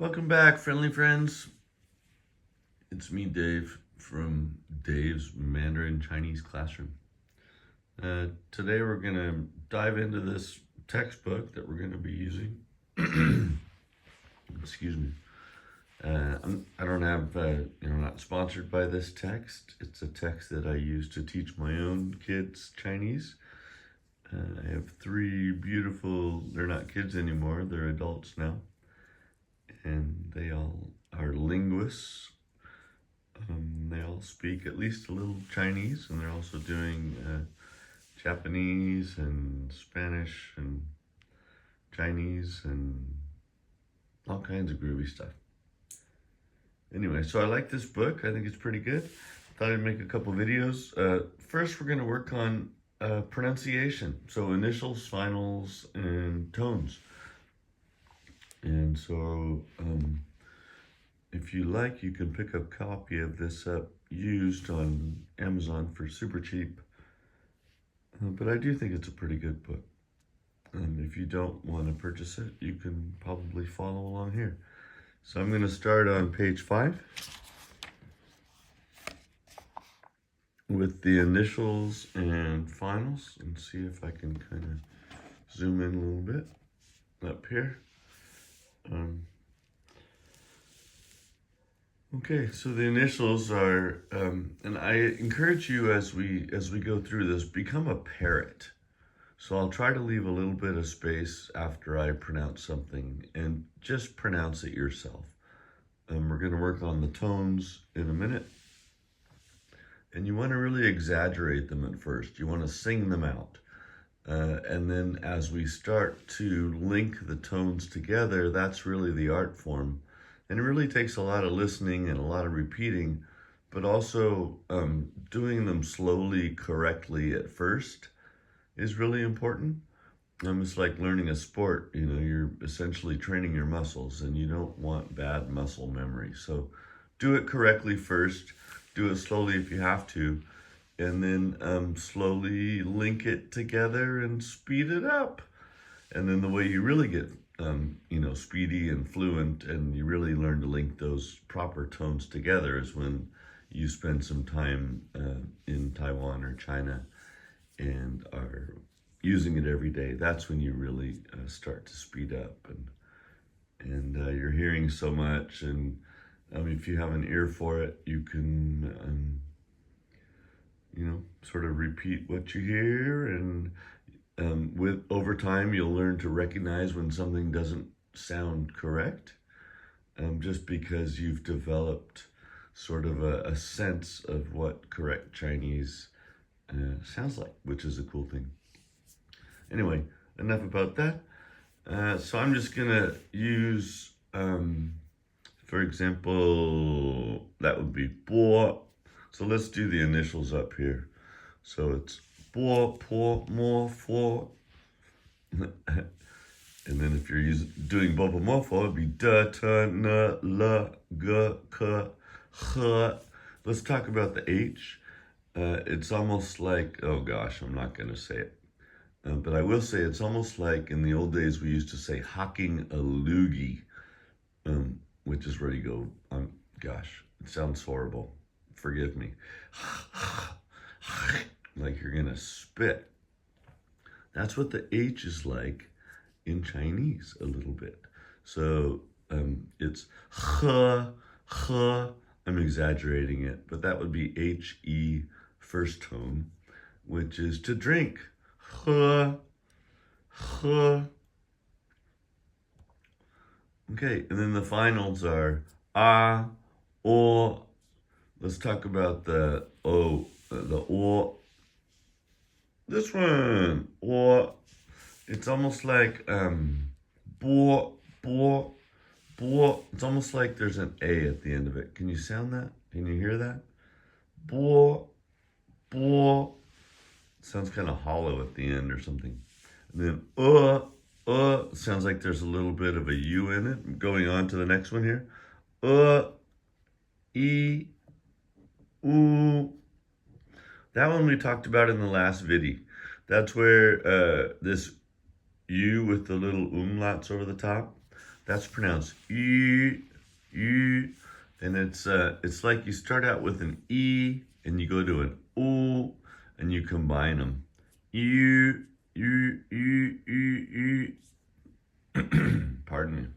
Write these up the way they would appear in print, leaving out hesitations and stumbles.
Welcome back, friendly friends. It's me, Dave, from Dave's Mandarin Chinese classroom. Today we're going to dive into this textbook that we're going to be using. Excuse me. I don't have, not sponsored by this text. It's a text that I use to teach my own kids Chinese. I have three beautiful, they're not kids anymore, they're adults now. And they all are linguists. They all speak at least a little Chinese, and they're also doing Japanese and Spanish and Chinese and all kinds of groovy stuff. Anyway, so I like this book. I think it's pretty good. Thought I'd make a couple videos. First, we're going to work on pronunciation. So initials, finals, and tones. And so if you like, you can pick a copy of this up used on Amazon for super cheap. But I do think it's a pretty good book. If you don't want to purchase it, you can probably follow along here. So I'm going to start on page 5 with the initials and finals and see if I can kind of zoom in a little bit up here. Okay, so the initials are, and I encourage you as we go through this, become a parrot. So I'll try to leave a little bit of space after I pronounce something and just pronounce it yourself. We're going to work on the tones in a minute. And you want to really exaggerate them at first. You want to sing them out. And then as we start to link the tones together, that's really the art form. And it really takes a lot of listening and a lot of repeating, but also doing them slowly, correctly at first is really important. It's like learning a sport. You're essentially training your muscles, and you don't want bad muscle memory. So do it correctly first. Do it slowly if you have to, and then slowly link it together and speed it up. And then the way you really get speedy and fluent, and you really learn to link those proper tones together is when you spend some time in Taiwan or China and are using it every day. That's when you really start to speed up, and you're hearing so much, and if you have an ear for it, you can sort of repeat what you hear, and with over time, you'll learn to recognize when something doesn't sound correct, just because you've developed sort of a sense of what correct Chinese sounds like, which is a cool thing. Anyway, enough about that. So I'm just gonna use, for example, that would be bo. So let's do the initials up here. So it's bo, po, mo, fo. And then if you're doing bo, po, mo, fo, it'd be da, ta, na, la, ga, ka, ha. Let's talk about the H. It's almost like, oh gosh, I'm not going to say it. But I will say it's almost like in the old days we used to say hocking a loogie, which is where you go, gosh, it sounds horrible. Forgive me. Like you're going to spit. That's what the H is like in Chinese a little bit. So it's h, h. I'm exaggerating it, but that would be H-E first tone, which is to drink. H, h. Okay, and then the finals are a, o. Let's talk about the o, the o. This one, or it's almost like bo, bo, bo. It's almost like there's an A at the end of it. Can you sound that? Can you hear that? Bo, bo. It sounds kind of hollow at the end or something. And then sounds like there's a little bit of a U in it. Going on to the next one here. E, oo. That one we talked about in the last video. That's where this U with the little umlauts over the top, That's pronounced yu, yu, and it's like you start out with an e and you go to an u and you combine them. Yu, yu, yu, yu, yu. Pardon me.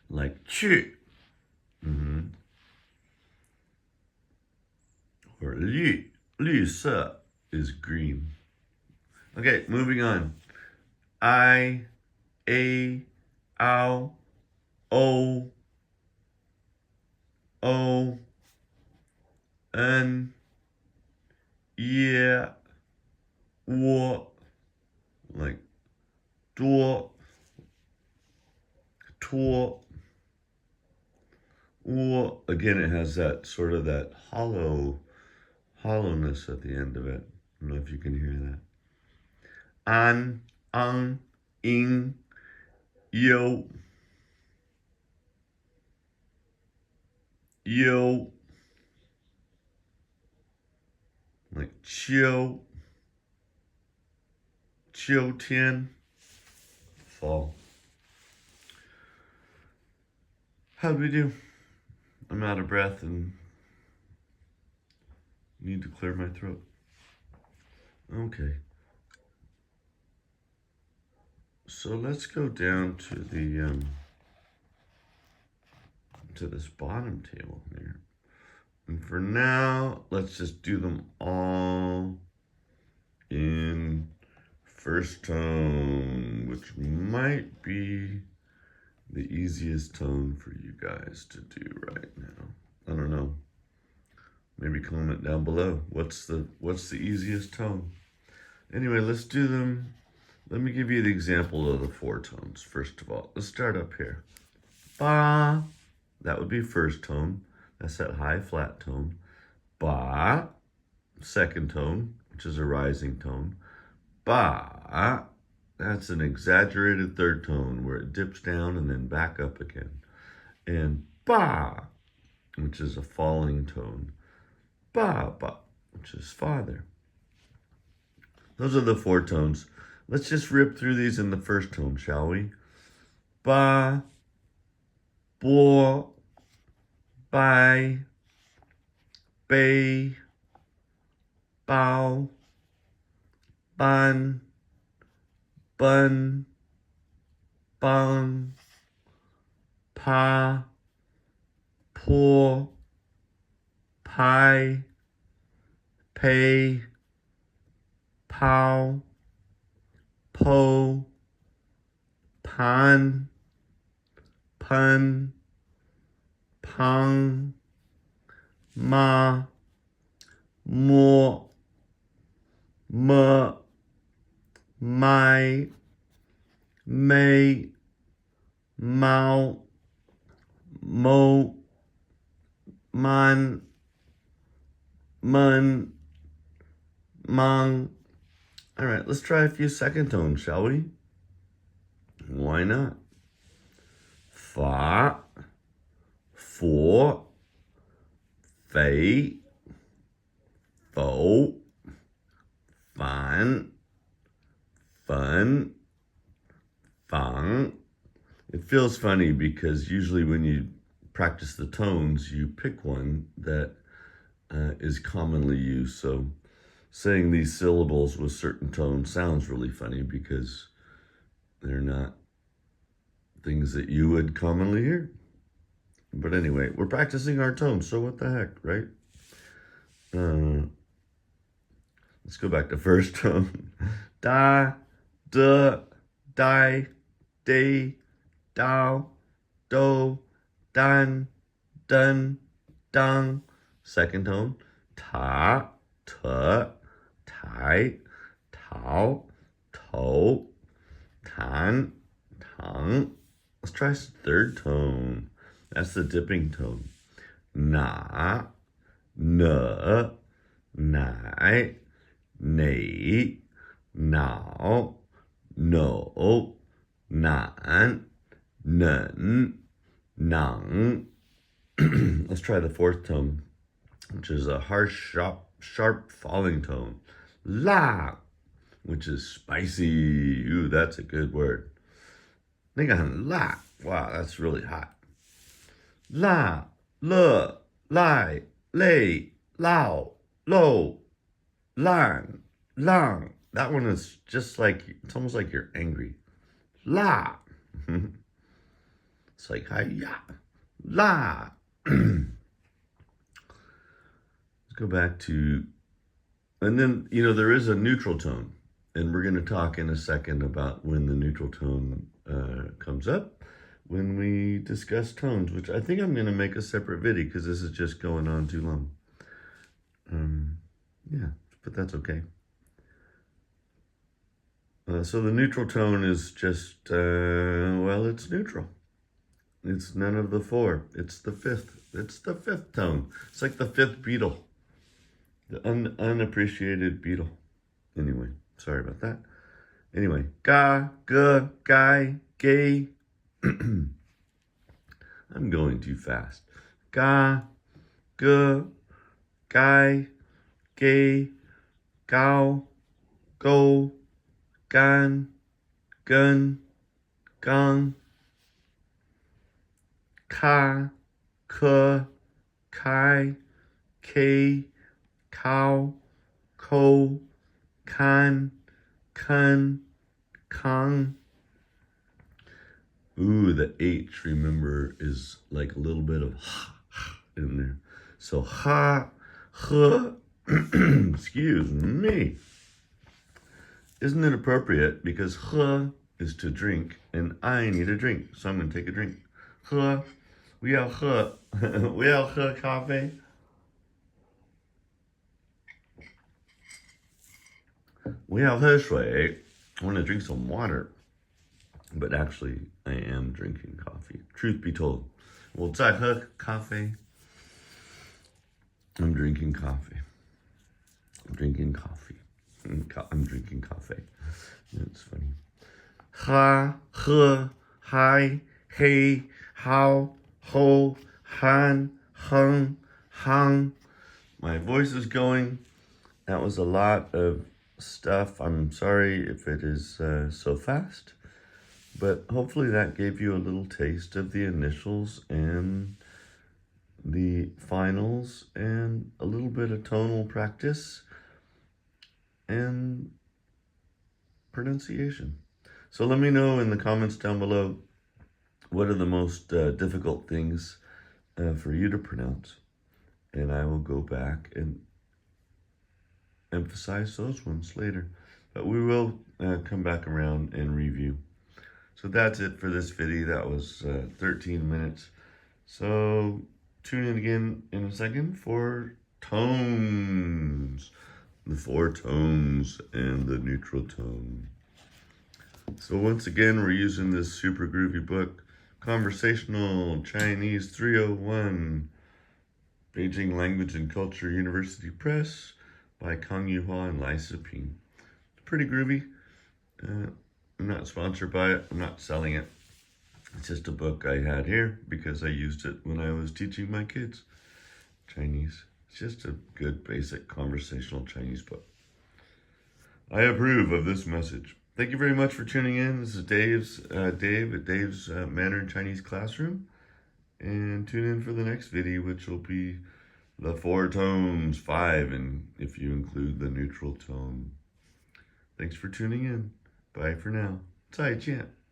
Like chu. Or 绿色 is green. Okay, moving on. I, a, ow, o, n, yeah, 我, like 多, 托. Again, it has that sort of that hollowness at the end of it. I don't know if you can hear that. An, ing, yo, like 秋天, fall. How'd we do? I'm out of breath and need to clear my throat. Okay. So let's go down to the to this bottom table here. And for now, let's just do them all in first tone, which might be the easiest tone for you guys to do right now. I don't know. Maybe comment down below. What's the easiest tone? Anyway, let's do them. Let me give you the example of the four tones. First of all, let's start up here. Ba, that would be first tone. That's that high flat tone. Ba, second tone, which is a rising tone. Ba, that's an exaggerated third tone where it dips down and then back up again. And ba, which is a falling tone. Ba, ba, which is father. Those are the four tones. Let's just rip through these in the first tone, shall we? Ba, bo, bai, bei, bao, ban, bun, bang, pa, po, pai, pei, pow, po, pan, pun, pang, ma, mo, ma, my, may, mau, mo, man, mun, mang. All right, let's try a few second tones, shall we? Why not? Fa, for, fei, fo, fan, fun, fang. It feels funny because usually when you practice the tones, you pick one that is commonly used. So saying these syllables with certain tones sounds really funny because they're not things that you would commonly hear. But anyway, we're practicing our tones, so what the heck, right? Let's go back to first tone. Da, duh, die, day, dow, do, dan, dun, dang. Second tone. Ta, te, tai, tao, to, tan, tang. Let's try third tone. That's the dipping tone. Na, ne, nai, nei, now, no, nan, nun, nang. Let's try the fourth tone, which is a harsh, sharp falling tone. La, which is spicy. Ooh, that's a good word. 那个很辣. Wow, that's really hot. 辣,乐,赖,累,lao, lo, lan, lang. That one is just like, it's almost like you're angry. La. It's like, hi-ya. La. Let's go back to, and then, there is a neutral tone. And we're going to talk in a second about when the neutral tone comes up when we discuss tones, which I think I'm going to make a separate video because this is just going on too long. Yeah, but that's okay. So the neutral tone is just, it's neutral. It's none of the four. It's the fifth. It's the fifth tone. It's like the fifth beetle. The unappreciated beetle. Anyway, sorry about that. Anyway, ga, ga, gai, gay. I'm going too fast. Ga, ga, gai, gay, gao, go, gan, gun, gang, ka, ke, kai, ke, cow, ko, kan, kun, kong. Ooh, the H, remember, is like a little bit of ha in there. So ha, huh, excuse me. Isn't it appropriate? Because huh is to drink, and I need a drink, so I'm going to take a drink. Huh, 我要喝咖啡. I want to drink some water. But actually, I am drinking coffee. Truth be told. 我在喝咖啡. I'm drinking coffee. I'm drinking coffee. I'm drinking coffee. It's funny. Ha, he, hi, hey, how, ho, han, hung, hung. My voice is going. That was a lot of stuff. I'm sorry if it is so fast. But hopefully that gave you a little taste of the initials and the finals and a little bit of tonal practice and pronunciation. So let me know in the comments down below, what are the most difficult things for you to pronounce? And I will go back and emphasize those ones later. But we will come back around and review. So that's it for this video. That was 13 minutes. So tune in again in a second for tones. The four tones and the neutral tone. So once again, we're using this super groovy book, Conversational Chinese 301, Beijing Language and Culture University Press by Kang Yuhua and Lai Siping. It's pretty groovy. I'm not sponsored by it. I'm not selling it. It's just a book I had here because I used it when I was teaching my kids Chinese. It's just a good, basic conversational Chinese book. I approve of this message. Thank you very much for tuning in. This is Dave at Dave's Mandarin Chinese Classroom. And tune in for the next video, which will be the four tones, 5, and if you include the neutral tone. Thanks for tuning in. Bye for now. 再见.